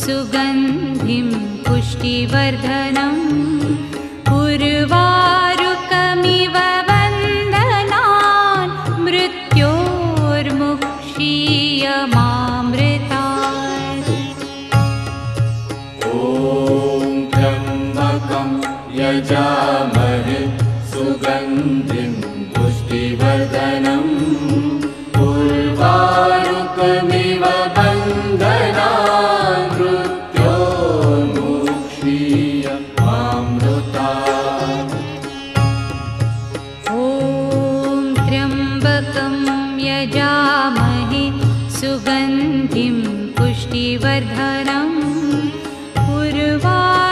सुगन्धिं पुष्टिवर्धनम् उर्वारुकमिव वन्दनान् मृत्योर्मुक्षीयमामृतात्। ॐ त्र्यम्बकं यजामहे सुगन्धिं पुष्टिवर्धनम् उर्वारुकमिव वन्दनान् मृत्योर्मुक्षीयमामृतात्। ॐ त्र्यम्बकं यजामहे सुगन्धिं पुष्टिवर्धनम् उर्वारुकमिव